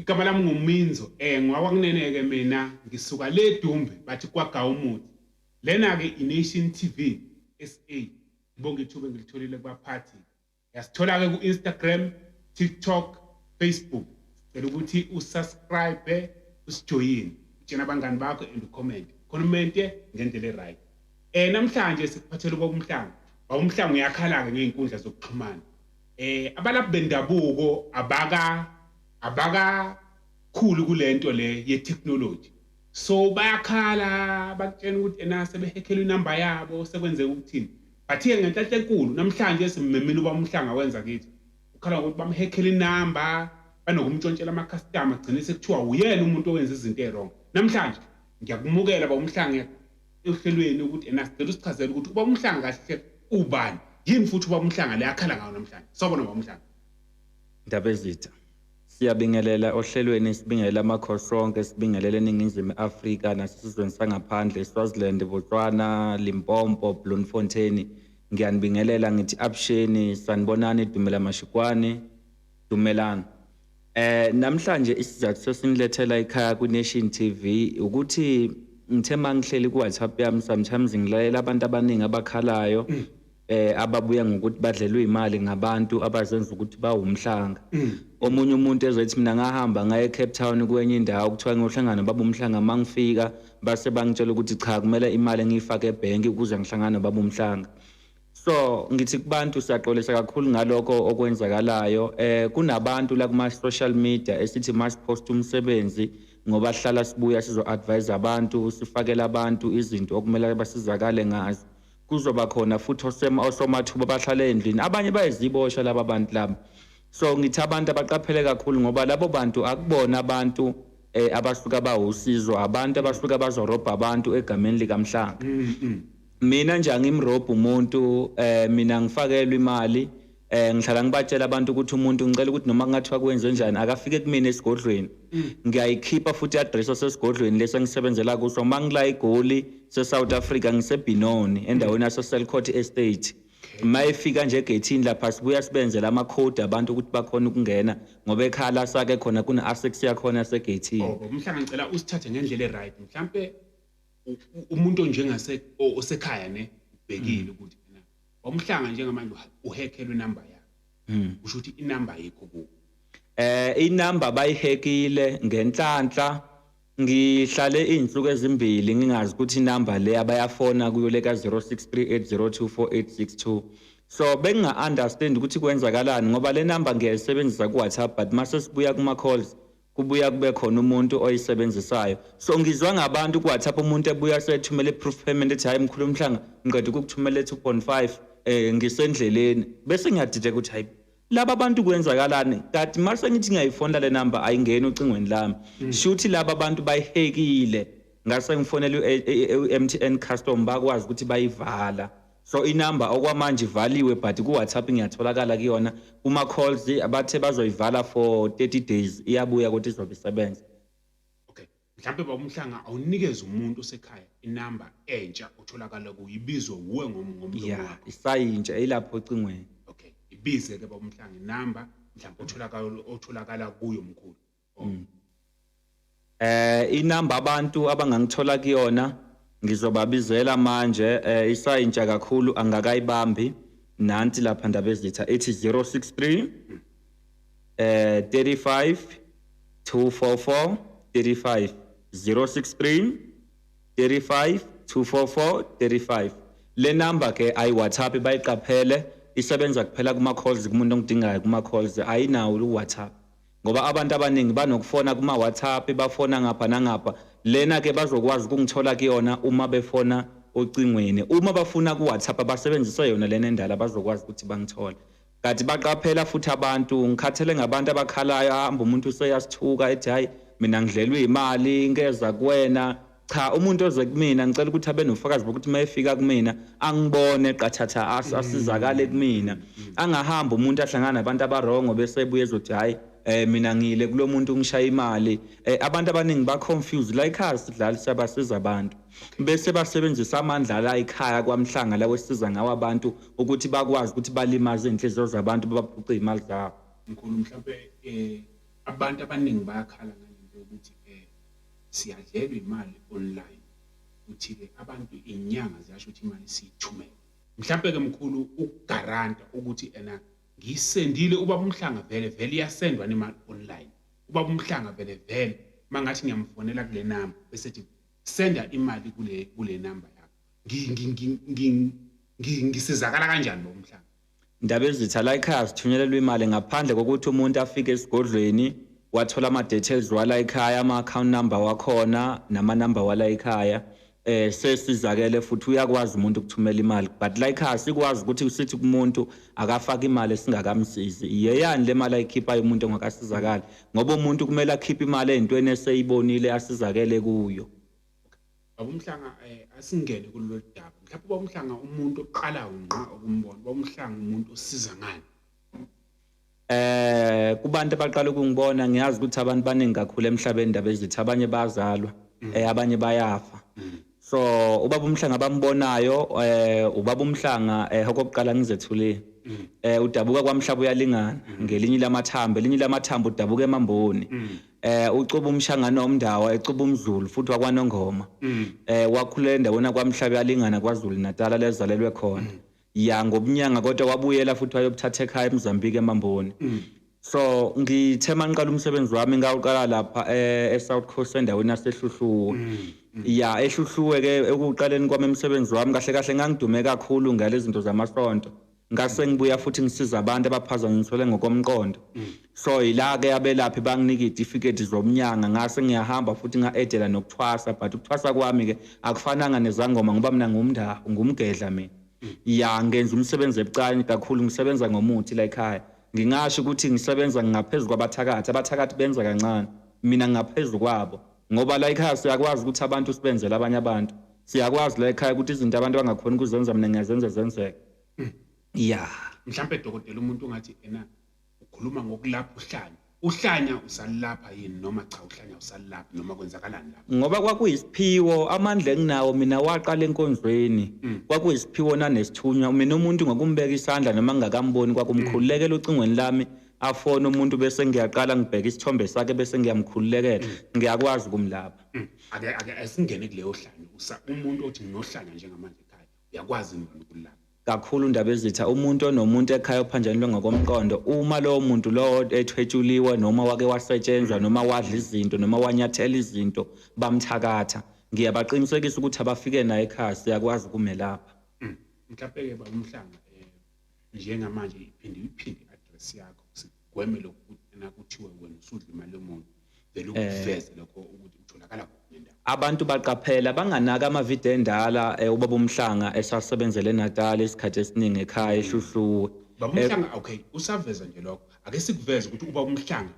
Igama lami nguMinzo ngwakwakunene-ke mina ngisuka le Dumbe bathi kwaGawumuthi. Lena-ke iNation TV SA. Ngibonga ithuba engilitholile kubaphathi. Yasithola-ke ku-Instagram, TikTok, Facebook. Cela ukuthi usubscribe, usijoyine, utshena abangani bakho and ucommente. Comment-e ngendlela e-right. Namhlanje sikuphathele ubabumhlanga. Ubabumhlanga uyakhala-ke ngey'nkundla zokuxhumana. Abalaphi bendabuko abaka khulu kulento le ye-technology. So bayakhala bakutshena ukuthi sebehekhelwe inamba yabo sekwenzeka ukuthini. But-ke ngenhlanhla enkulu namhlanje simemile ubabumhlanga wenza kithi. Ukhala ukuthi bamhekhela inamba, banokumtshontshela ama-customer gcine sekuthiwa uyena umuntu owenza izinto ezirong. Namhlanje ngiyakumukela babumhlanga ehlelweni ukuthi sicela usichazele ukuthi ubabumhlanga kahle ubani. Yini futhi ubabumhlanga le yakhala ngayo namhlanje. Sawubona babumhlanga. Ndabezitha. Siyabingelela ohlelweni sibingelela amakhosi onke sibingelela eNingizimu Afrika nasesizweni sangaphandle Swaziland, Botswana, Limpopo, Bloemfontein. Ngiyanibingelela ngithi absheni sanibonani Dumela Mashikwane Dumelani. Namhlanje isizathu sesinilethela ekhaya kuNation TV ukuthi ngithe mangihleli ku WhatsApp yami sometimes ngilalela abantu abaningi abakhalayo ababuya ngokuthi badlelwe imali ngabantu abazenza ukuthi bawumhlanga. Omunye umuntu ezothi mina ngahamba ngaye eCape Town kwenye indawo kuthiwa ngiyohlangana babumhlanga mangifika base bangitshela ukuthi cha kumele imali ngiyifake ebank ukuze ngihlangane babumhlanga. So ngithi kubantu siyaxolisa kakhulu ngalokho okwenzakalayo. Kunabantu la kuma social media esithi must post umsebenzi ngoba hlala sibuya sizo advise abantu sifakela abantu izinto okumele basizakale ngazo. Kuzoba khona futhi osomathuba bahlala endlini abanye bayizibosha laba bantu laba. So ngithi abantu abaqaphele kakhulu ngoba labo bantu akubona abantu abasuka bawusizo abantu abasuka bazorobha abantu egameni likaMhlanga. Mina nje angimrobha umuntu mina ngifakelwe imali ngihlala ngibatshela abantu ukuthi umuntu ngicela ukuthi noma kungathiwa kwenze njani akafike kumina esigodlweni. Ngiyayikhipha futhi i-address yasesigodlweni lesa ngisebenzela kuso mangila eGoli se-South Africa ngiseBinoni endaweni yase-Selcourt Estate. Mayifika nje egethini lapha sibuya sibenzela ama-code abantu ukuthi bakhona ukungena ngoba ekhala sake khona kuna-access yakhona yasegethini. Umhlanga ngicela usithathe ngendlela e-right. Mhlambe umuntu njengase osekhaya ne ubhekile ukuthi umhlanga njengamanje uhekhelwe inamba yakhe. Usho ukuthi inamba yikho ku. Inamba bayihekile ngenhlanhla ngihlale izinsuku ezimbili ngingazi ukuthi inamba le abayafona kuyo le ka 0638024862. So benga understand ukuthi kwenzakalani ngoba le namba ngiyayisebenzisa ku WhatsApp but mase sibuya kuma calls kubuya kube khona umuntu oyisebenzisayo. So ngizwa ngabantu ku WhatsApp umuntu ebuya sethumele proof payment ethi hayi mkhulu umhlanga ngiqeda ukukuthumela 2.5 ngisendleleni bese ngiyadide ukuthi hayi laba bantu kwenzakalani kanti mase ngithi ngiyayifonela le number ayingeni ucingweni lami. Shuthi laba bantu bayihekile ngase ngifonela uMTN custom bakwazi ukuthi bayivala. So inamba okwamanje ivaliwe but ku WhatsApp ngiyatholakala kuyona uma calls abathe bazoyivala for 30 days iyabuya ukuthi izobe isebenza. Okay, mhlambe babumhlanga awunikeze umuntu osekhaya inamba entsha otholakala kuyibizwe uwe ngomlomo wakho. Isayintsha ilapho ocingweni. Okay, ibize ke babumhlanga inamba mhlambe otholakala kuyo mkhulu. Inamba abantu abangangithola kuyona ngizobabizela manje isayintsha kakhulu angakayibambi nanti lapha Ndabezitha ethi 063 35 244 35 063 35 244 35. Le number ke ayi WhatsApp bayiqaphele isebenza kuphela kuma calls kumuntu ongidingayo kuma calls ayinawo lu WhatsApp ngoba abantu abaningi banokufona kuma WhatsApp bafona ngapha nangapha. Lena ke bazokwazi ukungithola kuyona uma befona ocingweni. Uma bafuna ku WhatsApp abasebenzisa yona lena endala bazokwazi ukuthi bangithola. Kanti baqaphela futhi abantu ngikhathele ngabantu abakhalayo ahamba umuntu useyasithuka ethi hayi mina ngidlelwe imali ngeza kuwena. Cha umuntu oze kumina ngicela ukuthi abe nofakazi bokuthi mayefika kumina angibone qathatha asizakale kumina. Angahamba umuntu ahlangana nabantu abarongo bese ebuye ezothi hayi mina ngile kulo muntu ngishaya imali. Abantu abaningi ba confused la ekhaya sidlala siyabasiza abantu bese basebenzisa amandla la ekhaya kwaMhlanga la wesiza ngawo abantu ukuthi bakwazi ukuthi balimaze inhliziyo zabantu babaphuce imali zabo. Mkhulu mhlambe abantu abaningi bayakhala ngalento yokuthi siyadlelwa imali online, ukuthi-ke abantu inyanga ziyasho ukuthi imali siyithumele. Mhlampe-ke mkhulu ukugaranta ukuthi ngiyisendile ubaba uMhlanga vele iyasendwa imali online. Ubaba uMhlanga vele mangathi ngiyamfonela kule number bese ethi senda imali kule number yakho. Ngisizakala kanjani lo Mhlanga? Indaba ezitha la ekhaya sithunyelelwa imali ngaphandle kokuthi umuntu afike esigodlweni wathola ama-details wala ekhaya, ama-account number wakhona nama-number wala ekhaya. Sesizakele futhi uyakwazi umuntu ukuthumela imali, but la ekhaya sikwazi ukuthi sithi kumuntu akafaka imali esingakamsizi. Iyeyani le mali ayikhiphayo umuntu ongakasizakali, ngoba umuntu kumele akhiphe imali ey'ntweni eseyibonile asizakele kuyo. Baba uMhlanga asingene kulolu daba. Mhlawumbe ubaba uMhlanga umuntu oqalayo ngqa ukumbona. Ubaba uMhlanga umuntu osiza ngani? Kubantu abaqala ukungibona ngiyazi ukuthi abantu baningi kakhulu emhlabeni indaba ezithi abanye bayazalwa, abanye bayafa. So ubaba uMhlanga bambonayo, ubaba uMhlanga okokuqala ngizethulile. Udabuka kwaMhlaba uyalingana ngelinye lamathambo udabuka eMamboni. Ucuba umshangano omndawo ecuba umZulu futhi wakwaNongoma. Wakhulela endaweni kwaMhlaba uyalingana kwaZulu Natal lezalelwe khona. Ya ngobunyanga kodwa wabuyela futhi wayobuthatha ekhaya eMozambique eMamboni. So ngithema ngiqala umsebenzi wami ngawuqala lapha eSouth Coast endaweni yaseHluhluwe. Ya eHluhluwe ke ekuqaleni kwami emsebenzi wami kahle ngangidume kakhulu ngale zinto zamasonto. Ngase ngibuya futhi ngisiza abantu abaphazanyiswe ngokomqondo. So ila ke abelaphi banginika izitifikethi zomnyanga, ngase ngiyahamba futhi nga-edela nokuthwasa, but ukuthwasa kwami ke akufananga nezangoma ngoba mina ngumgedla mina. Ya ngenza umsebenzi ebucane kakhulu, ngisebenza ngomuthi la ekhaya. Ngingasho ukuthi ngisebenza ngaphezulu kwabathakathi benza kancane, mina ngaphezulu kwabo. Ngoba la ekhaya siyakwazi ukuthi abantu sibenzele abanye abantu. Siyakwazi la ekhaya ukuthi izinto abantu bangakhona ukuzenza mina ngiyazenza zenzeke. Ya. Mhlambe dokotela umuntu ungathi ukhuluma ngokulapha uhlanya usalapha yini noma cha uhlanya usalapha noma kwenzakalani lapha? Ngoba kwakuyisiphiwo amandla enginawo mina waqala enkonzweni. Kwakuyisiphiwo nanesithunywa mina umuntu ngokumbeka isandla noma ngingakamboni kwakumkhululekela ucingweni lami afone umuntu bese ngiyaqala ngibheka isithombe sakhe bese ngiyamkhululekela ngiyakwazi ukumlapha. Ake asingene kuleyo hlanya umuntu othi nginohlanya njengamanje ekhaya uyakwazi ukulapha kakhulu indaba ezitha umuntu onomuntu ekhaya ophanjanelwe ngokomqondo. Uma lowo muntu lowo ethwetshuliwe noma wake wasetshenzwa noma wadla izinto noma wanyathela izinto bamthakatha, ngiyabaqinisekisa ukuthi abafike naye ekhaya siyakwazi ukumelapha. Mhlawumbe-ke baba uMhlanga njengamanje iphinde i-address yakho sigweme lokhu kuthiwe wena usudla imali yomuntu vele ukuveze lokho ukuthi utholakala nendawo. Abantu baqaphela banganaka amavidiyo endala ubaba uMhlanga esasebenzele eNatal isikhathi esiningi ekhaya eHluhluwe. Baba uMhlanga okay usaveza nje lokho ake sikuveze ukuthi ubaba uMhlanga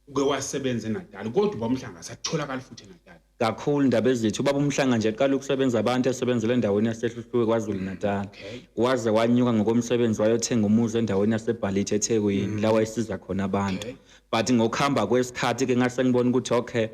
uke wasebenza eNatal kodwa ubaba uMhlanga asatholakala futhi eNatal. Kakhulu indaba ezithi ubaba uMhlanga nje eqala ukusebenza abantu esebenzele endaweni yaseHluhluwe kwaZulu Natal. Waze wanyuka ngokomsebenzi wayothenga umuzi endaweni yaseBhaliti eThekwini la wayesiza khona abantu. But ngokuhamba kwesikhathi ke ngase ngibona ukuthi okay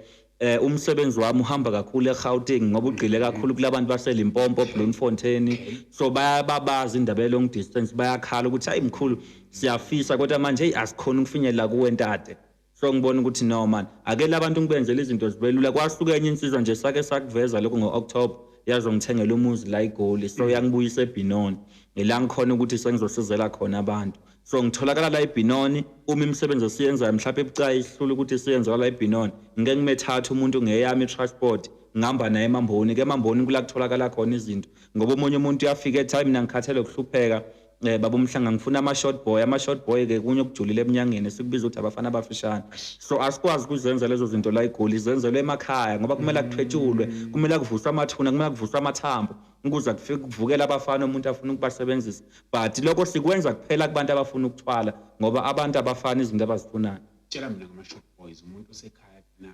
umsebenzi wami uhamba kakhulu eGauteng ngoba ugqile kakhulu kulabantu baseLimpopo Bloemfontein. So bayababaza indaba long distance, bayakhala ukuthi hayi mkhulu siyafisa kodwa manje hey asikhona ukufinyelela kuwe ntate. So ngibona ukuthi no man ake labantu ngibenzele izinto zibelula. Kwasuka enye insizwa nje sake sakuveza lokho ngo-October yazongithengela umuzi la eGoli. So yangibuyisa eBenoni la ngikhona ukuthi sengizosizela khona abantu. So ngitholakala la eBenoni uma imisebenzi esiyenzayo mhlawumbe ebucayi ihlula ukuthi siyenza la eBenoni ngeke ngimethatha umuntu ngeyami transport ngihamba naye eMamboni. Ke eMamboni kula kutholakala khona izinto ngoba omunye umuntu uyafika ethi mina ngikhathele ukuhlupheka baba uMhlanga ngifuna ama-short boy ke kunye okujulile eminyangeni sikubiza ukuthi abafana abafishane. So asikwazi ukuzenza lezo zinto la eGoli zenzelwe emakhaya ngoba kumele kuthwetshulwe, kumele kuvuswe amathuna, kumele kuvuswe amathambo ukuze kufike kuvukela abafana umuntu afuna ukubasebenzisa. But lokho sikwenza kuphela kubantu abafuna ukuthwala ngoba abantu abafana izinto abazifunayo. Tshela mina ngama-short boys umuntu osekhaya na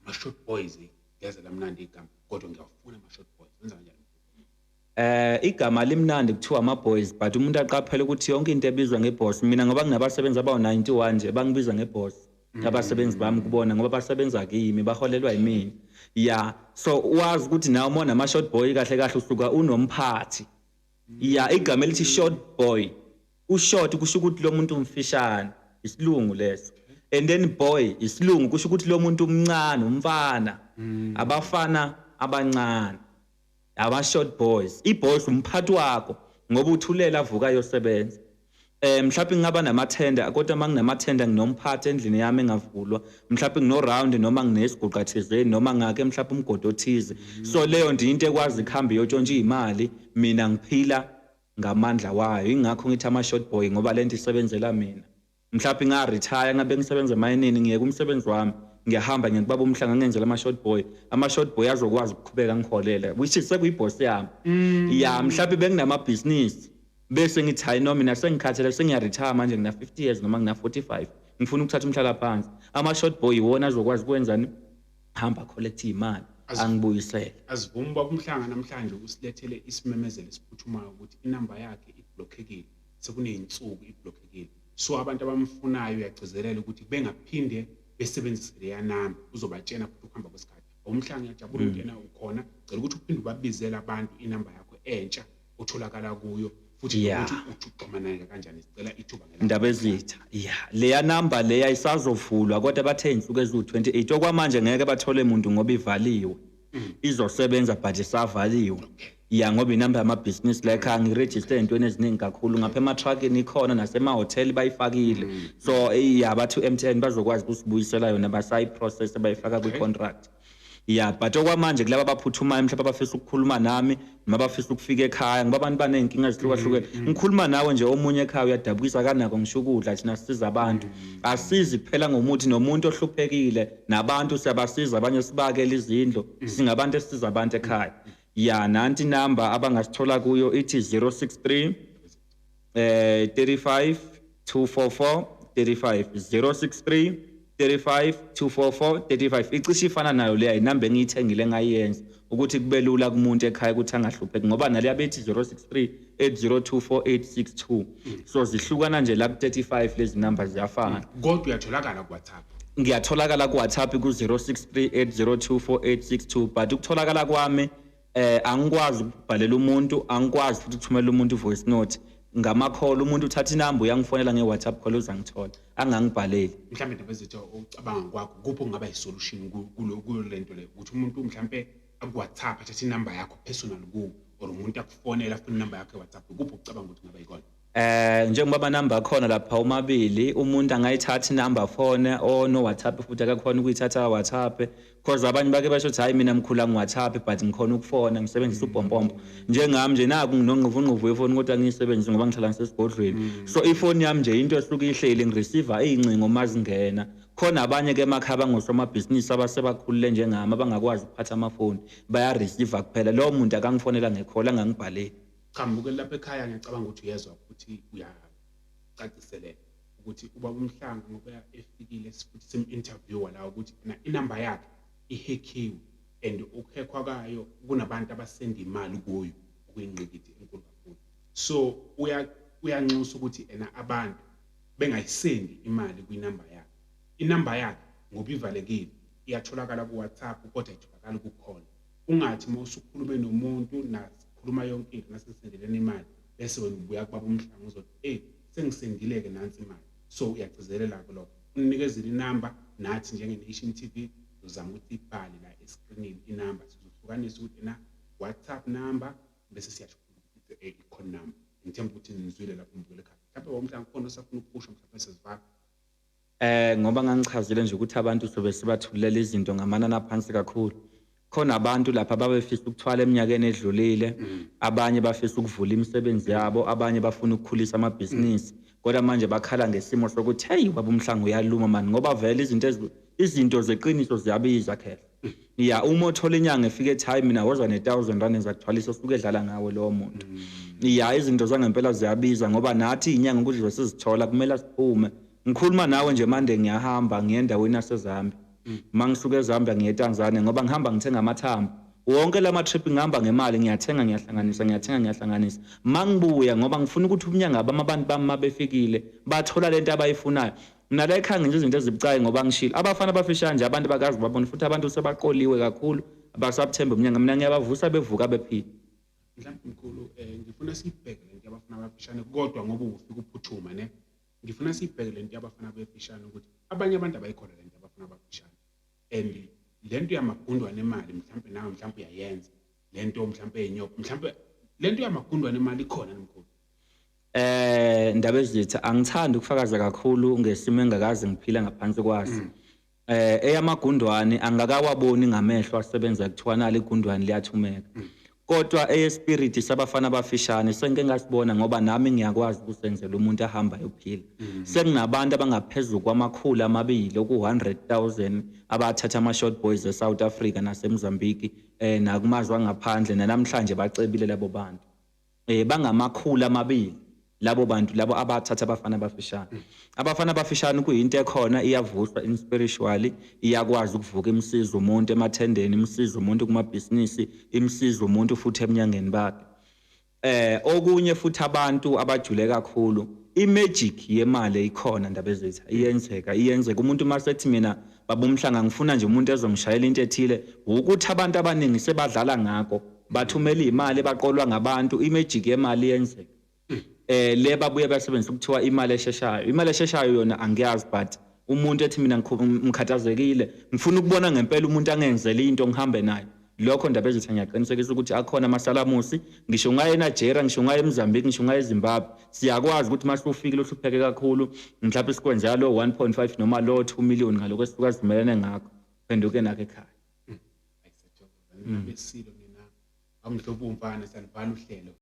ama-short boys ngezela mnandi igama kodwa ngiyafuna ama-short boys wenza kanjani? Igama limnandi kuthiwa ama-boys but umuntu aqaphela ukuthi yonke into ebizwa nge-boss mina ngoba nginabasebenzi abawu-91 nje bangibiza nge-boss. Abasebenzi bami kubona ngoba basebenza kimi baholelwa yimina. Ya so wazi ukuthi nawe uma nama-short boy kahle usuka unomphathi. Ya igama elithi short boy, ushort kusho ukuthi lo muntu umfishane, isilungu leso. and then boy isilungu kusho ukuthi lo muntu umncane umfana abafana abancane aba short boys boys umphathi wakho ngoba uthulela avuka yosebenza mhlawumbe ngingaba namathenda kodwa manginamathenda nginomphathi endlini yami engavulwa mhlawumbe ngino round noma nginesiguqa thizeni noma ngake mhlawumbe umgodo othize so leyo into ekwazi ikhambe yotshontsha imali mina ngiphila ngamandla wayo ingakho ngithi ama short boy ngoba lento isebenzela mina mhlawumbe nga retire ngabe ngisebenza emayinini ngiyeke umsebenzi wami ngiyahamba ngiyakubaba umhlanga ngenzela ama short boy azokwazi ukuqhubeka ngiholela which is sekuyiboss yami ya mhlawumbe benginama business bese ngithi hayi no mina sengikhathele sengiyaretire manje ngina 50 years noma ngina 45 ngifuna ukuthatha umhlala phansi ama short boy iwona azokwazi ukwenzani hamba collect imali angibuyisele asivuma umhlanga namhlanje usilethele isimemezelo esiphuthumayo ukuthi inamba yakhe iblockekile sekuneyinsuku iblockekile so abantu abamfunayo uyagcizelela ukuthi bengaphinde besebenzise leya namba uzobatshena futhi ukuhamba kwesikhathi umhlanga ngiyajabula ukuthi yena ukhona cela ukuthi uphinde ubabizela abantu inamba yakho entsha utholakala kuyo futhi ukuthi uxhumana kanjani sicela ithuba Ndaba Ezitha leya number leya isazovulwa kodwa bathe insuku ezu28 okwamanje ngeke bathole umuntu ngoba ivaliwe izosebenza but isavaliwe ngoba inamba yama business like angiregister entweni eziningi kakhulu ngapha ema-truckini ikhona nasema-hotel bayifakile so bathu MTN bazokwazi ukusibuyisela yona basayi-process bayifaka kwi-contract but okwamanje kulaba abaphuthumayo mhlawumbe abafisa ukukhuluma nami noma abafisa ukufika ekhaya ngoba abantu baney'nkinga ezihlukahlukene ngikhuluma nawe nje omunye ekhaya uyadabukisa kanako ngisho ukudla thina sisiza abantu asizi kuphela ngomuthi nomuntu ohluphekile nabantu siyabasiza abanye sibakele izindlu singabantu esisiza abantu ekhaya nanti inamba abangasithola kuyo ithi 063 35 244 35 063 35 244 35 icishe ifana nayo leya inamba engiyithengile ngayenza ukuthi kube lula kumuntu ekhaya ukuthi angahlupheki ngoba naleya bethi 063 8024862 so zihlukana nje la ku35 lezi number ziyafana kodwa uyatholakala ku WhatsApp ngiyatholakala ku WhatsApp ku 063 8024862 but ukutholakala kwami angikwazi ukubhalela umuntu angikwazi futhi ukuthumela umuntu voice note ngama-call umuntu uthatha inamba uyangifonela nge-WhatsApp call uzangithola angangibhaleli mhlawumbe Ndaba Ezitha ucabanga kwakho kuphi kungaba yisolution kulo lento le ukuthi umuntu mhlawumbe aku-WhatsApp athathe inamba yakho personal kuwo or umuntu akufonela futhi inamba yakho e-WhatsApp kuphi ucabanga ukuthi kungaba yikona njengoba amanamba akhona lapha omabili umuntu angayithatha inamba phone no WhatsApp futhi akakhona ukuyithatha WhatsApp because abanye bake basho ukuthi hayi mina mkhula ngi-WhatsApp but ngikhona ukufona ngisebenzisa ubhompompo njengami nje naku nginongquvungquvu yefoni kodwa ngiyisebenzise ngoba ngihlala ngisesigodlweni so ifoni yami nje into esuke ihleli ngireceiver iy'ncingo uma zingena khona abanye-ke emakhaya bangosomabhizinisi abasebakhulile njengami abangakwazi ukuphatha amafoni bayareceiver kuphela lowo muntu akangifonela ngekhola angangibhaleli Qhamukela lapha ekhaya ngiyacabanga ukuthi uyezwa ukuthi uyacaciselela ukuthi ubaba uMhlanga ngoba efikile futhi sim-interviewer la ukuthi inamba yakhe ihackiwe and ukuhackwa kwayo kunabantu abasenda imali kuyo okuyingqikithi enkulu kakhulu so uyanxusa ukuthi abantu bengayisendi imali kwinamba yakhe inamba yakhe ngoba ivalekile iyatholakala ku WhatsApp kodwa itholakala ku call ungathi mawusukhulume nomuntu khuluma yonke into nasendeleni imali bese wena ubuya kubaba uMhlanga uzothi sengisendileke nansi imali so uyagcizelela lokho unikezile inamba nathi njenge-Nation TV uzama ukuthi ibhale la escreenini inamba sizohlukanisa ukuthi WhatsApp number bese siyasho ukuthi i-call number ngithemba ukuthi nizwile lapho mbukele ekhaya mhlawumbe uMhlanga khona usafuna ukusho mhlawumbe sesivala ngoba ngangichazile nje ukuthi abantu sobe sibathulela izinto ngamanani aphansi kakhulu khona abantu lapha babefisa ukuthwala eminyakeni edlulile abanye bafisa ukuvula imisebenzi yabo abanye bafuna ukukhulisa amabhizinisi kodwa manje bakhala ngesimo sokuthi hey baba uMhlanga uyaluma mani ngoba vele izinto zeqiniso ziyabiza khehla uma uthola inyanga efike ethi hayi mina woza ne-1,000 zakuthwalisa usuke edlala ngawe lowo muntu izinto zangempela ziyabiza ngoba nathi inyanga ukuthi sizithola kumele siphume ngikhuluma nawe nje manje ngiyahamba ngiye endaweni yaseZambia mangisuke eZambia ngiye eTanzania ngoba ngihamba ngithenga amathambo wonke lama trip ngihamba ngemali ngiyathenga ngiyahlanganisa mangibuya ngoba ngifuna ukuthi umnyanga abantu bami mabefikile bathola lento abayifunayo mina la ekhaya ngenza izinto ezibucayi ngoba ngishilo abafana abafisha nje abantu bakazi babona futhi abantu sebaqoliwe kakhulu abasabuthemba umnyanga mina ngiyabavusa bevuka bephila mhlawumbe mkhulu ngifuna siyibheke lento abafana abafishane kodwa ngoba ufika uphuthuma ngifuna sibheke lento yabafana befishane ukuthi abanye abantu abayikhola lento yabafana bafishane and lento yamagundwane emali mhlawumbe nawe mhlawumbe uyayenza lento mhlawumbe enyoko mhlawumbe lento yamagundwane emali ikhona nomkhulu. Ndaba ezitha angithandi ukufakaza kakhulu ngesimo engakaze ngiphila ngaphansi kwaso. Eyamagundwane angakawaboni ngamehlo asebenza kuthiwa nali igundwane liyathumeka. Kodwa eyespirit sabafana bafishane sengike ngasibona ngoba nami ngiyakwazi ukusenzela umuntu ahamba yophila. Senginabantu abangaphezulu kwamakhulu amabili oku 100,000 abathatha ama short boys eSouth Africa naseMozambique nakumazwe angaphandle namhlanje bacebile labo bantu. Bangamakhulu amabili labo bantu labo abathatha abafana bafishane. Abafana bafishane kuyinto ekhona iyavuswa in spiritually iyakwazi ukuvuka imsiza umuntu emathendeni imsiza umuntu kuma business imsiza umuntu futhi eminyangeni bakhe. Okunye futhi abantu abajule kakhulu imagic yemali ikhona ndaba ezitha iyenzeka umuntu masethi mina babumhlanga ngifuna nje umuntu ezongishayela into ethile ukuthi abantu abaningi sebadlala ngakho bathumela imali baqolwa ngabantu imagic yemali iyenzeka. Le babuye basebenzisa ukuthiwa imali esheshayo yona angiyazi but umuntu ethi mina ngikhathazekile ngifuna ukubona ngempela umuntu angenzela into ngihambe naye lokho ndaba ezitha ngiyaqinisekisa ukuthi akhona amasalamusi ngisho ngaye eNigeria ngisho ngaye eMozambique ngisho ngaye eZimbabwe siyakwazi ukuthi mase ufikile uhlupheke kakhulu mhlawumbe sikwenze yalo 1.5 noma lo 2 million ngaloko esisuka simelene ngakho phenduke nakhe ekhaya. Ayisathokoza besilo mina amhlobo umfana sanibhala uhlelo